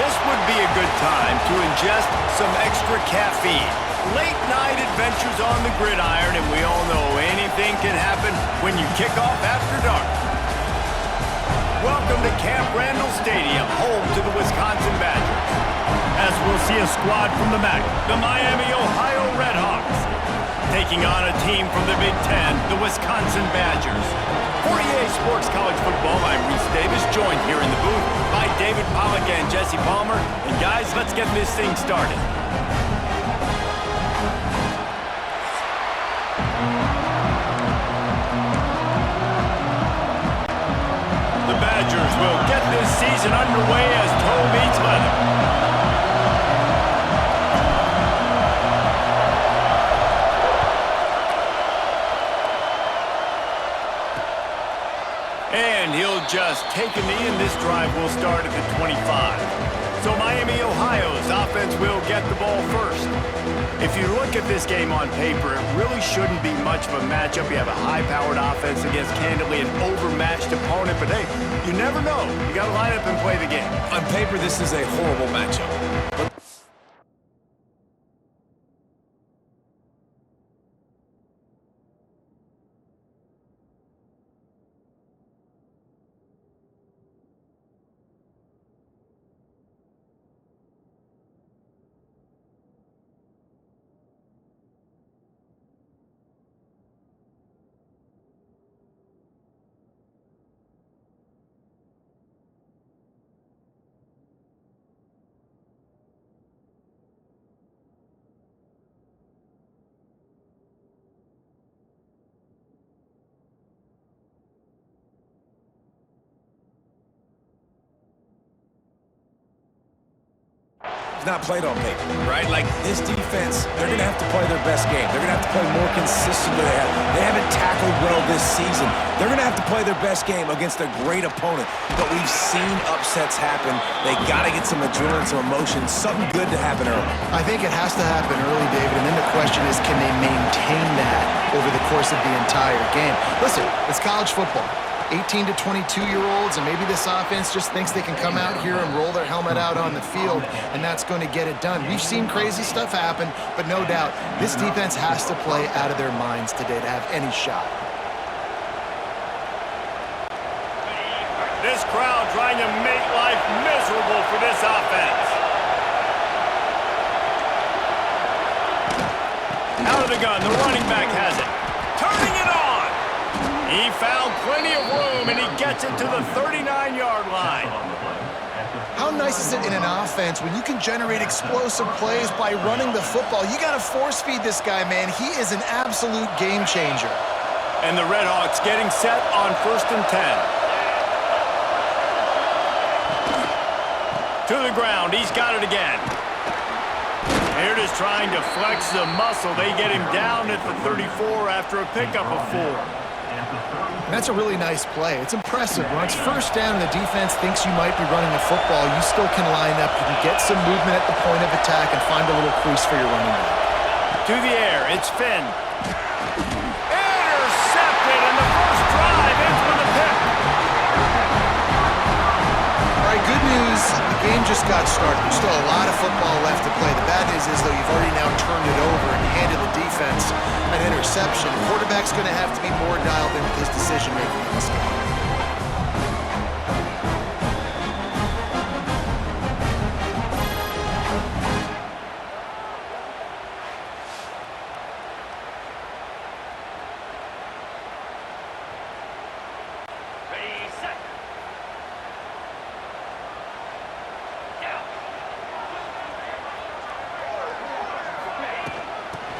This would be a good time to ingest some extra caffeine. Late night adventures on the gridiron, and we all know anything can happen when you kick off after dark. Welcome to Camp Randall Stadium, home to the Wisconsin Badgers. As we'll see a squad from the MAC, the Miami, Ohio Redhawks, taking on a team from the Big Ten, the Wisconsin Badgers. For EA Sports College Football, I'm Reese Davis, joined here in the booth by David Pollack and Jesse Palmer. And guys, let's get this thing started. The Badgers will get this season underway as toe meets leather. And he'll just take a knee, and this drive will start at the 25. So Miami, Ohio's offense will get the ball first. If you look at this game on paper, it really shouldn't be much of a matchup. You have a high-powered offense against, candidly, an overmatched opponent. But, hey, you never know. You got to line up and play the game. On paper, this is a horrible matchup. But it's not played on paper, right? Like, this defense, they're going to have to play their best game. They're going to have to play more consistently than they have. They haven't tackled well this season. They're going to have to play their best game against a great opponent. But we've seen upsets happen. They got to get some adrenaline, some emotion, something good to happen early. I think it has to happen early, David, and then the question is, can they maintain that over the course of the entire game? Listen, it's college football. 18 to 22-year-olds, and maybe this offense just thinks they can come out here and roll their helmet out on the field, and that's going to get it done. We've seen crazy stuff happen, but no doubt, this defense has to play out of their minds today to have any shot. This crowd trying to make life miserable for this offense. Out of the gun, the running back has it. Turning it on. He found plenty of room, and he gets it to the 39-yard line. How nice is it in an offense when you can generate explosive plays by running the football? You got to force feed this guy, man. He is an absolute game changer. And the Redhawks getting set on 1st and 10. To the ground, he's got it again. They're just trying to flex the muscle. They get him down at the 34 after a pickup of 4. That's a really nice play. It's impressive. When it's first down and the defense thinks you might be running the football, you still can line up. You can get some movement at the point of attack and find a little crease for your running back. To the air, it's Finn. Intercepted, and the first drive ends with a pick. All right, good news. The game just got started. There's still a lot of football left to play. The bad news is, though, you've already now turned it over and handed the defense an interception. The quarterback's going to have to be more dialed in with his decision-making in this game.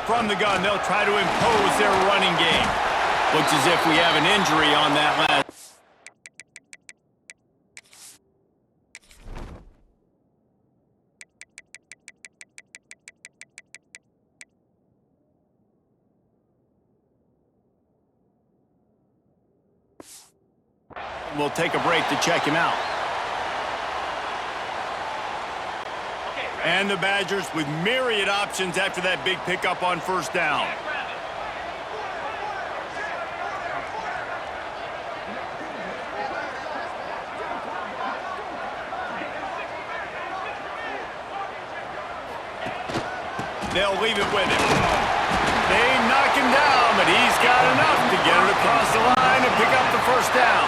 From the gun, they'll try to impose their running game. Looks as if we have an injury on that last. We'll take a break to check him out. And the Badgers with myriad options after that big pickup on 1st down. They'll leave it with him. They knock him down, but he's got enough to get it across the line and pick up the first down.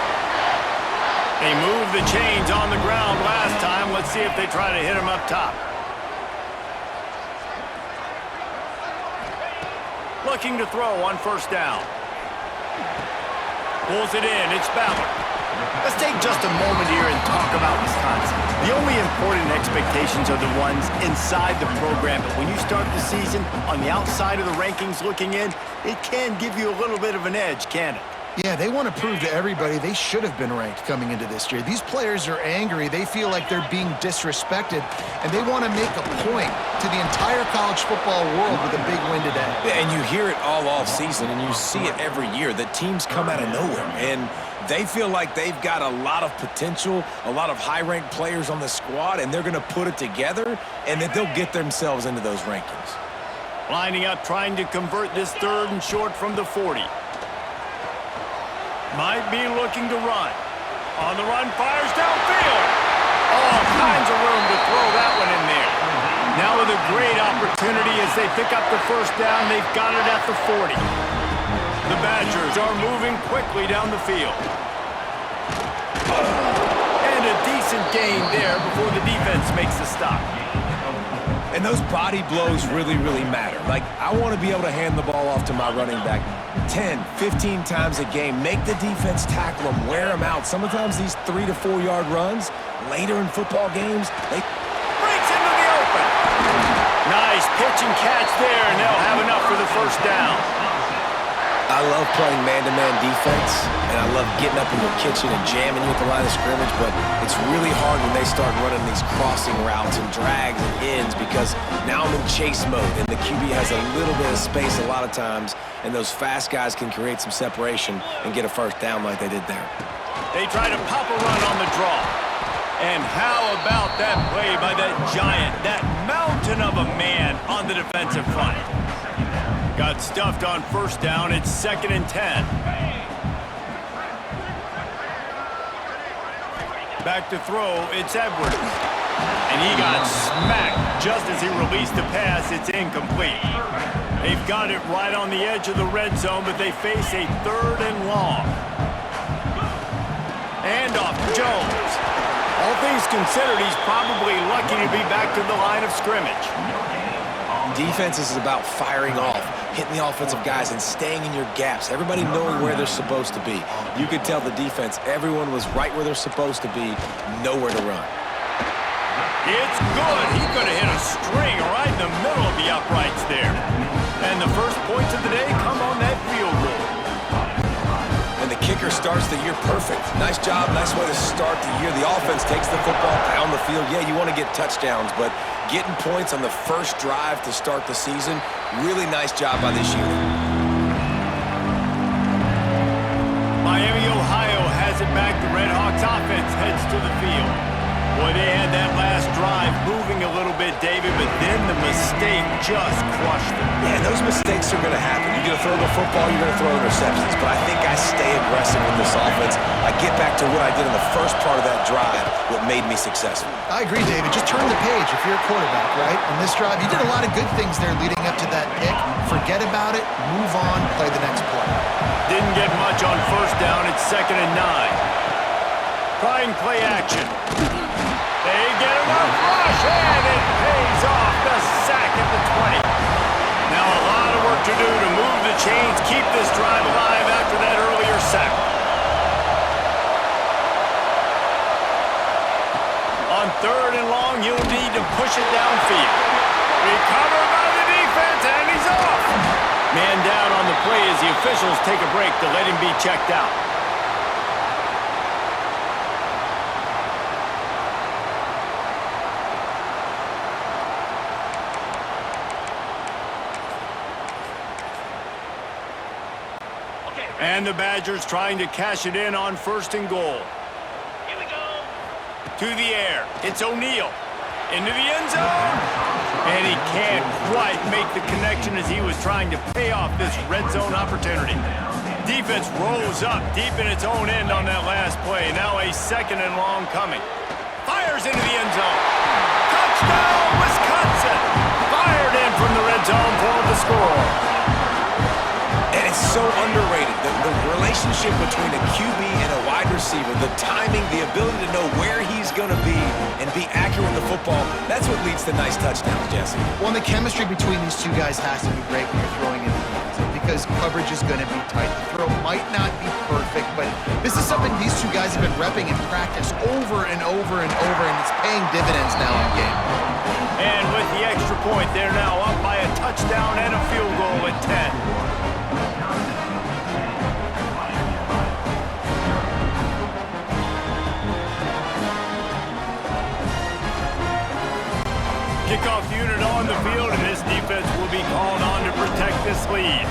They moved the chains on the ground last time. Let's see if they try to hit him up top. Looking to throw on first down. Pulls it in. It's Ballard. Let's take just a moment here and talk about Wisconsin. The only important expectations are the ones inside the program, but when you start the season on the outside of the rankings looking in, it can give you a little bit of an edge, can it? Yeah, they want to prove to everybody they should have been ranked coming into this year. These players are angry. They feel like they're being disrespected, and they want to make a point to the entire college football world with a big win today. Yeah, and you hear it all season, and you see it every year. The teams come out of nowhere, and they feel like they've got a lot of potential, a lot of high-ranked players on the squad, and they're going to put it together, and that they'll get themselves into those rankings. Lining up, trying to convert this 3rd and short from the 40. Might be looking to run. On the run, fires downfield. All kinds of room to throw that one in there. Now with a great opportunity as they pick up the first down, they've got it at the 40. The Badgers are moving quickly down the field. And a decent gain there before the defense makes the stop. And those body blows really matter. Like, I want to be able to hand the ball off to my running back 10, 15 times a game. Make the defense tackle them, wear them out. Sometimes these 3 to 4 yard runs, later in football games, they breaks into the open. Nice pitch and catch there, and they'll have enough for the first down. I love playing man-to-man defense, and I love getting up in the kitchen and jamming you at the line of scrimmage, but it's really hard when they start running these crossing routes and drags and ends because now I'm in chase mode, and the QB has a little bit of space a lot of times, and those fast guys can create some separation and get a first down like they did there. They try to pop a run on the draw. And how about that play by that giant, that mountain of a man on the defensive front? Got stuffed on first down. It's 2nd and 10. Back to throw. It's Edwards. And he got smacked just as he released the pass. It's incomplete. They've got it right on the edge of the red zone, but they face a 3rd and long. Handoff to Jones. All things considered, he's probably lucky to be back to the line of scrimmage. Defense is about firing off, hitting the offensive guys, and staying in your gaps. Everybody knowing where they're supposed to be. You could tell the defense, everyone was right where they're supposed to be, nowhere to run. It's good. He could have hit a string right in the middle of the uprights there. And the first points of the day come on that field goal. And the kicker starts the year perfect. Nice job, nice way to start the year. The offense takes the football down the field. Yeah, you want to get touchdowns, but getting points on the first drive to start the season, really nice job by this unit. Miami, Ohio has it back. The Red Hawks offense heads to the field. Boy, they had that last drive moving a little bit, David, but then the mistake just crushed them. Yeah, those mistakes are going to happen. You're going to throw the football, you're going to throw interceptions, but I think I stay aggressive with this offense. I get back to what I did in the first part of that drive, what made me successful. I agree, David. Just turn the page if you're a quarterback, right? In this drive, you did a lot of good things there leading up to that pick. Forget about it, move on, play the next play. Didn't get much on first down. It's 2nd and 9. Trying play action. They get him up, rush, and it pays off. The sack at the 20. Now a lot of work to do to move the chains, keep this drive alive after that earlier sack. On 3rd and long, you'll need to push it downfield. Recovered by the defense, and he's off. Man down on the play as the officials take a break to let him be checked out. And the Badgers trying to cash it in on 1st and goal. Here we go. To the air. It's O'Neal. Into the end zone. And he can't quite make the connection as he was trying to pay off this red zone opportunity. Defense rolls up deep in its own end on that last play. Now a 2nd and long coming. Fires into the end zone. Touchdown, Wisconsin. Fired in from the red end zone for the score. And it's so underrated, the relationship between a QB and a wide receiver, the timing, the ability to know where he's going to be and be accurate with the football, that's what leads to nice touchdowns, Jesse. Well, and the chemistry between these two guys has to be great when you're throwing in the defense because coverage is going to be tight. The throw might not be perfect, but this is something these two guys have been repping in practice over and over and over, and it's paying dividends now in game. And with the extra point, they're now up by a touchdown and a field goal at 10. Kickoff unit on the field, and this defense will be called on to protect this lead.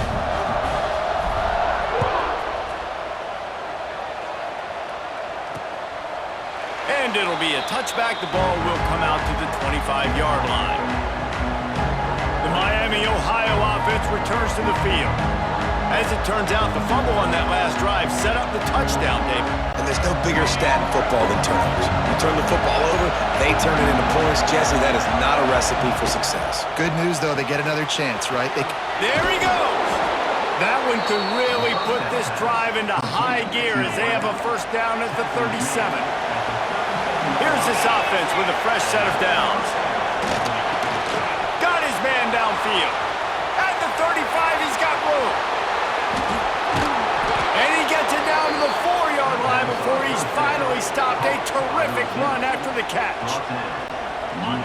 And it'll be a touchback. The ball will come out to the 25-yard line. The Miami, Ohio offense returns to the field. As it turns out, the fumble on that last drive set up the touchdown, David. And there's no bigger stat in football than turnovers. You turn the football over, they turn it into points. Jesse, that is not a recipe for success. Good news, though, they get another chance, right? There he goes! That one could really put this drive into high gear as they have a first down at the 37. Here's this offense with a fresh set of downs. Got his man downfield. At the 35, he's got room. And he gets it down to the 4-yard line before he's finally stopped. A terrific run after the catch.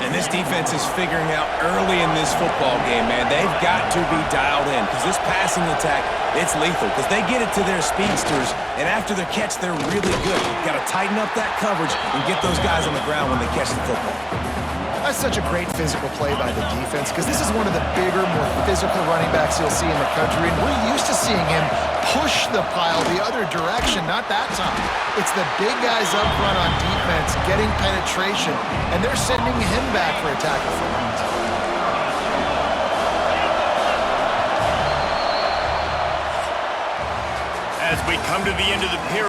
And this defense is figuring out early in this football game, man. They've got to be dialed in because this passing attack, it's lethal because they get it to their speedsters, and after the catch, they're really good. Got to tighten up that coverage and get those guys on the ground when they catch the football. That's such a great physical play by the defense because this is one of the bigger, more physical running backs you'll see in the country, and we're used to seeing him push the pile the other direction, not that time. It's the big guys up front on defense getting penetration, and they're sending him back for a tackle for loss. As we come to the end of the period,